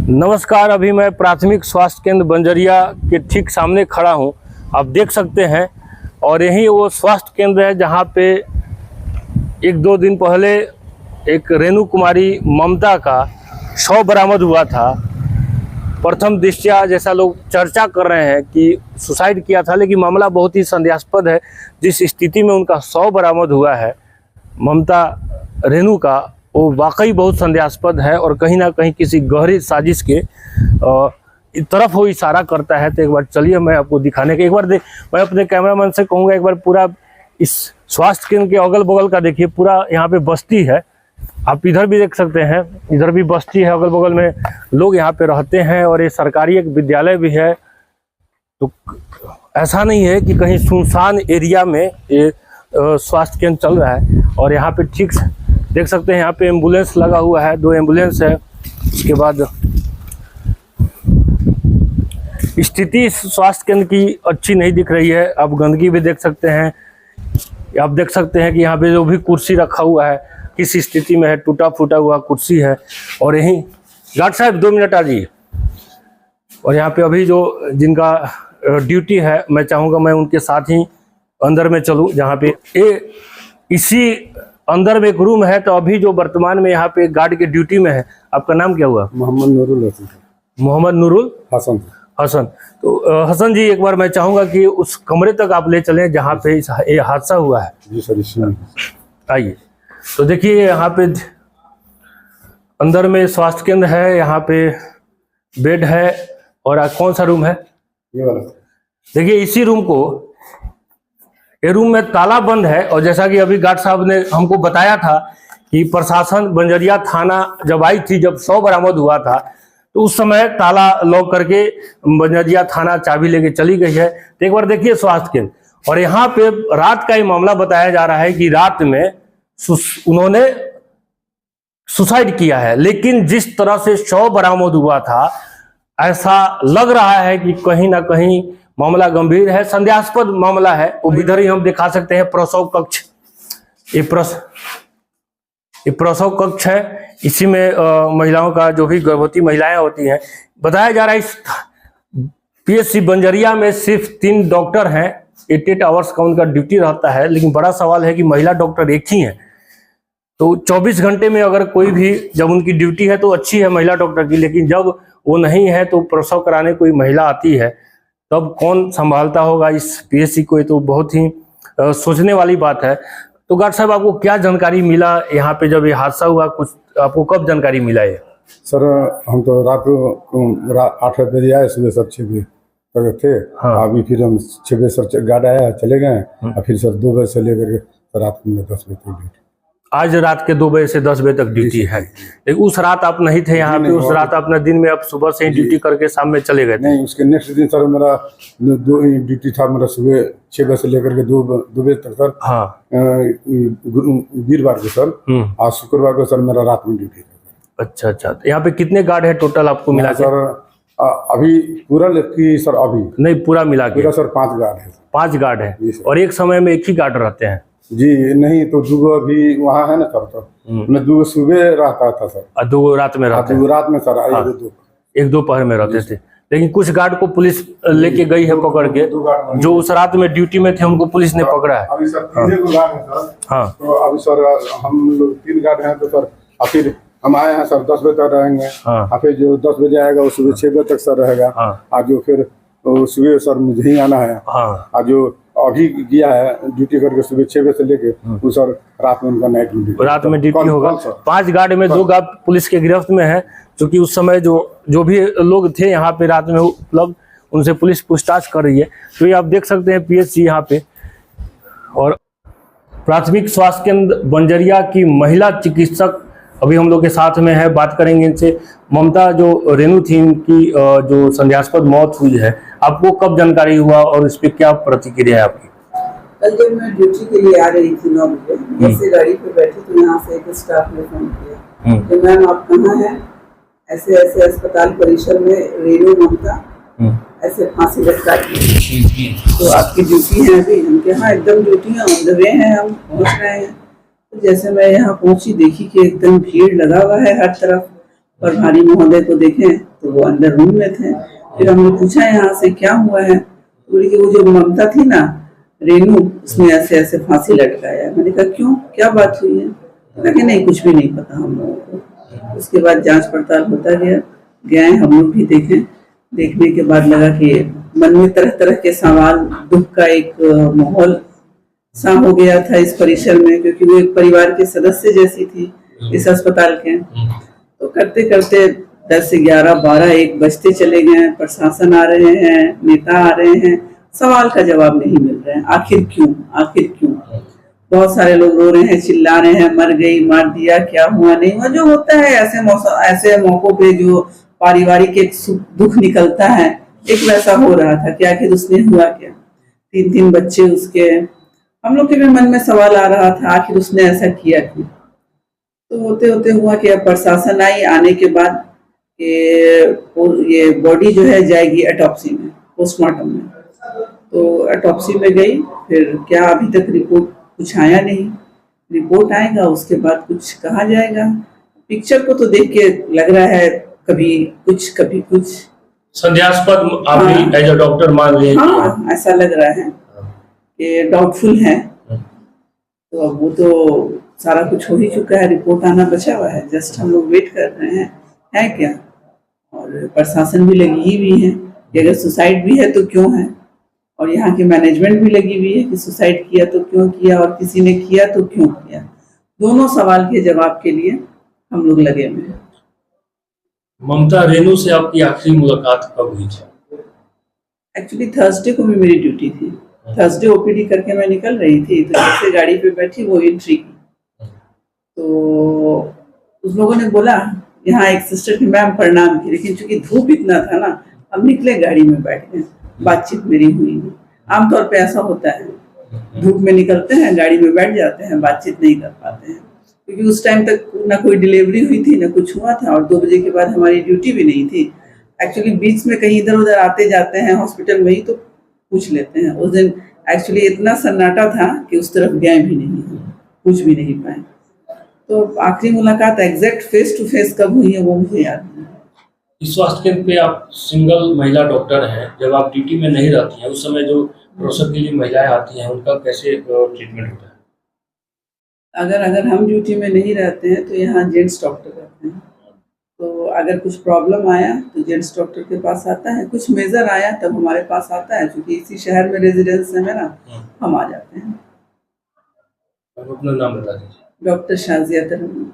नमस्कार। अभी मैं प्राथमिक स्वास्थ्य केंद्र बंजरिया के ठीक सामने खड़ा हूं, आप देख सकते हैं। और यही वो स्वास्थ्य केंद्र है जहां पे एक दो दिन पहले एक रेणु कुमारी ममता का शव बरामद हुआ था। प्रथम दृष्टया जैसा लोग चर्चा कर रहे हैं कि सुसाइड किया था, लेकिन मामला बहुत ही संदेहास्पद है। जिस स्थिति में उनका शव बरामद हुआ है ममता रेणु का, वो वाकई बहुत संदेहास्पद है और कहीं ना कहीं किसी गहरी साजिश के तरफ वो इशारा करता है। तो एक बार चलिए मैं आपको दिखाने के मैं अपने कैमरामैन से कहूँगा एक बार पूरा इस स्वास्थ्य केंद्र के अगल बगल का देखिए। पूरा यहाँ पे बस्ती है, आप इधर भी देख सकते हैं, इधर भी बस्ती है, अगल बगल में लोग यहाँ पे रहते हैं और ये सरकारी एक विद्यालय भी है। तो ऐसा नहीं है कि कहीं सुनसान एरिया में ये स्वास्थ्य केंद्र चल रहा है। और यहाँ पे ठीक देख सकते हैं, यहाँ पे एम्बुलेंस लगा हुआ है, 2 एम्बुलेंस है। उसके बाद स्थिति स्वास्थ्य केंद्र की अच्छी नहीं दिख रही है। आप गंदगी भी देख सकते हैं, आप देख सकते हैं कि यहाँ पे जो भी कुर्सी रखा हुआ है किस स्थिति में है, टूटा फूटा हुआ कुर्सी है। और यहीं डॉक्टर साहब 2 मिनट आ जाइए। और यहाँ पे अभी जो जिनका ड्यूटी है, मैं चाहूँगा मैं उनके साथ ही अंदर में चलूँ, जहाँ पे इसी अंदर में एक रूम है। तो अभी जो वर्तमान में यहाँ पे गार्ड के ड्यूटी में है, आपका नाम क्या हुआ? मोहम्मद नूरुल हसन। मोहम्मद नूरुल हसन। तो हसन जी, एक बार मैं चाहूँगा कि उस कमरे तक आप ले चलें जहाँ पे ये हादसा हुआ है। जी सर, आइए। तो देखिए यहाँ पे अंदर में स्वास्थ्य केंद्र है, यहाँ पे बेड है। और कौन सा रूम है? ये वाला। देखिए इसी रूम को, ये रूम में ताला बंद है। और जैसा कि अभी गार्ड साहब ने हमको बताया था कि प्रशासन बंजरिया थाना जब आई थी, जब शव बरामद हुआ था, तो उस समय ताला लॉक करके बंजरिया थाना चाबी लेके चली गई है। तो एक बार देखिए स्वास्थ्य केंद्र। और यहाँ पे रात का ही मामला बताया जा रहा है कि रात में उन्होंने सुसाइड किया है। लेकिन जिस तरह से शव बरामद हुआ था, ऐसा लग रहा है कि कहीं ना कहीं मामला गंभीर है, संदेहास्पद मामला है। वो इधर ही हम दिखा सकते हैं प्रसव कक्ष। ये प्रसव कक्ष है। इसी में महिलाओं का, जो भी गर्भवती महिलाएं होती हैं, बताया जा रहा है इस पीएचसी बंजरिया में सिर्फ 3 डॉक्टर हैं। 8 आवर्स का उनका ड्यूटी रहता है। लेकिन बड़ा सवाल है कि महिला डॉक्टर एक ही हैं। तो 24 घंटे में अगर कोई भी, जब उनकी ड्यूटी है तो अच्छी है महिला डॉक्टर की, लेकिन जब वो नहीं है तो प्रसव कराने कोई महिला आती है, तब कौन संभालता होगा इस पीएचसी को? ये तो बहुत ही सोचने वाली बात है। तो गार्ड साहब, आपको क्या जानकारी मिला यहाँ पे जब ये हादसा हुआ? कुछ आपको कब जानकारी मिला है? सर हम तो रात को 8 बजे आए, सुबह सर 6 बजे तक थे। हाँ। अभी फिर हम 6 बजे सर गार्ड आया, चले गए। और फिर सर 2 बजे से लेकर के रात में 10 बजे तक ड्यूटी। आज रात के 2 बजे से 10 बजे तक ड्यूटी है। लेकिन उस रात आप नहीं थे यहाँ पे? उस रात अपना दिन में आप सुबह से ही ड्यूटी करके शाम में चले गए थे? नहीं, उसके नेक्स्ट दिन सर मेरा 2 ड्यूटी था। मेरा सुबह 6 बजे से लेकर के 2 बजे तक सर। हाँ। वीरवार को सर, आज शुक्रवार को सर मेरा रात में ड्यूटी था। अच्छा। तो यहाँ पे कितने गार्ड है टोटल आपको मिला के? सर अभी पूरा सर अभी नहीं, पूरा मिला के सर 5 गार्ड है। 5 गार्ड है। और एक समय में एक ही गार्ड रहते हैं? जी नहीं, तो 2 अभी वहाँ है ना सर। तो 2 सुबह रहता था सर, 2 रात में रहते हैं। 2 रात में सर। हाँ। 1 दोपहर में रहते थे। लेकिन कुछ गार्ड को पुलिस लेके गई है पकड़ के, जो उस रात में ड्यूटी में थे, उनको पुलिस ने पकड़ा है। अभी सर 3 गार्ड है सर। हाँ। तो अभी सर हम लोग 3 गार्ड हैं। तो सर फिर हम आए हैं सर, 10 बजे तक रहेंगे। हाँ। फिर जो 10 बजे आएगा वो सुबह 6 बजे तक सर रहेगा। हाँ। आज जो फिर सुबह सर मुझे ही आना है। हाँ। आज जो अभी गया है ड्यूटी करके सुबह 6 बजे से लेके, वो सर रात में उनका नाइट ड्यूटी, रात में ड्यूटी होगा। 5 गार्ड में 2 गार्ड पुलिस के गिरफ्त में है, क्योंकि उस समय जो भी लोग थे यहाँ पे रात में उपलब्ध, उनसे पुलिस पूछताछ कर रही है। तो ये आप देख सकते हैं पीएचसी यहाँ पे। और प्राथमिक स्वास्थ्य केंद्र बंजरिया की महिला चिकित्सक अभी हम लोग के साथ में है, बात करेंगे इनसे। ममता जो रेणु थी, इनकी जो संदेहास्पद मौत हुई है, आपको कब जानकारी हुआ और इस पे क्या प्रतिक्रिया है आपकी? कल जब मैं ड्यूटी के लिए आ रही थी 9 बजे, ऐसे गाड़ी पे बैठी तो यहाँ से एक स्टाफ ने फोन किया कि मैम आप कहाँ हैं? ऐसे ऐसे अस्पताल परिसर में रेणु ममता ऐसे फांसी लटका दी, तो आपकी ड्यूटी है अभी? हम के हाँ एकदम ड्यूटी है, ऑन द वे हैं, हम पहुँच रहे हैं। तो जैसे मैं यहाँ पहुंची, देखी कि एकदम भीड़ लगा हुआ है हर तरफ। और भारी महोदय को देखें तो वो अंदर रूम में थे। फिर हमने पूछा यहाँ से क्या हुआ है, तो बोली कि वो जो ममता थी ना, रेनू, उसने ऐसे ऐसे फांसी लटकाया। मैंने कहा क्यों, क्या बात हुई है? कहा कि नहीं, कुछ भी नहीं पता हम लोगों को। उसके बाद जांच पड़ताल होता गया, गए हम लोग भी देखें। देखने के बाद लगा कि मन में तरह तरह के सवाल, दुख का एक माहौल सा हो गया था इस परिसर में, क्योंकि वो एक परिवार के सदस्य जैसी थी इस अस्पताल के। तो करते करते 10 से 11, 12, 1 बजते चले गए। प्रशासन आ रहे हैं, नेता आ रहे हैं, सवाल का जवाब नहीं मिल रहा है। आखिर क्यों, आखिर क्यों? बहुत सारे लोग रो रहे हैं, चिल्ला रहे हैं, मर गई, मार दिया, क्या हुआ, नहीं हुआ। जो होता है ऐसे मौकों पे जो पारिवारिक एक दुख निकलता है, एक वैसा हो रहा था कि आखिर उसने हुआ क्या। 3 बच्चे उसके। हम लोग के भी मन में सवाल आ रहा था, आखिर उसने ऐसा किया क्यों। तो होते होते हुआ कि अब प्रशासन आई, आने के बाद ये बॉडी जो है जाएगी ऑटोप्सी में, पोस्टमार्टम में। तो ऑटोप्सी में गई, फिर क्या अभी तक रिपोर्ट कुछ आया नहीं। रिपोर्ट आएगा उसके बाद कुछ कहा जाएगा। पिक्चर को तो देख के लग रहा है कभी कुछ संदेहास्पद आप भी एज अ डॉक्टर मान रहे हैं? हाँ, ऐसा लग रहा है कि डाउटफुल है। तो अब वो तो सारा कुछ हो ही चुका है, रिपोर्ट आना बचा हुआ है, जस्ट हम लोग वेट कर रहे हैं, है क्या। और प्रशासन भी लगी ही हुई है कि अगर सुसाइड भी है तो क्यों है, और यहाँ की मैनेजमेंट भी लगी हुई है कि सुसाइड किया तो क्यों किया, और किसी ने किया तो क्यों किया। दोनों सवाल के जवाब के लिए हम लोग लगे हुए हैं। ममता, रेनू से आपकी आखिरी मुलाकात कब हुई थी? एक्चुअली थर्सडे को भी मेरी ड्यूटी थी। थर्सडे ओपीडी करके मैं निकल रही थी, तो जैसे गाड़ी पे बैठी वो एंट्री की, तो उस लोगों ने बोला, यहाँ एक सिस्टर की मैम प्रणाम की, लेकिन चूंकि धूप इतना था ना, हम निकले गाड़ी में बैठ गए, बातचीत मेरी हुई। आमतौर पे ऐसा होता है, धूप में निकलते हैं, गाड़ी में बैठ जाते हैं, बातचीत नहीं कर पाते हैं, क्योंकि उस टाइम तक ना कोई डिलीवरी हुई थी, ना कुछ हुआ था, और 2 बजे के बाद हमारी ड्यूटी भी नहीं थी। एक्चुअली बीच में कहीं इधर उधर आते जाते हैं हॉस्पिटल में ही तो पूछ लेते हैं। उस दिन एक्चुअली इतना सन्नाटा था कि उस तरफ गए भी नहीं, पूछ भी नहीं पाए। तो आखिरी मुलाकात एग्जैक्ट फेस टू फेस कब हुई है वो मुझे याद नहीं। इस स्वास्थ्य केंद्र पे आप सिंगल महिला डॉक्टर हैं, जब आप ड्यूटी में नहीं रहती हैं उस समय जो प्रसव के लिए महिलाएं आती हैं उनका कैसे ट्रीटमेंट होता है? अगर हम ड्यूटी में नहीं रहते हैं तो यहाँ जेंट्स डॉक्टर रहते हैं। तो अगर कुछ प्रॉब्लम आया तो जेंट्स डॉक्टर के पास आता है, कुछ मेजर आया तब हमारे पास आता है, क्योंकि इसी शहर में रेजिडेंस है मेरा, हम आ जाते हैं। अपना नाम बता दीजिए। डॉक्टर शाजिया तरन्नुम।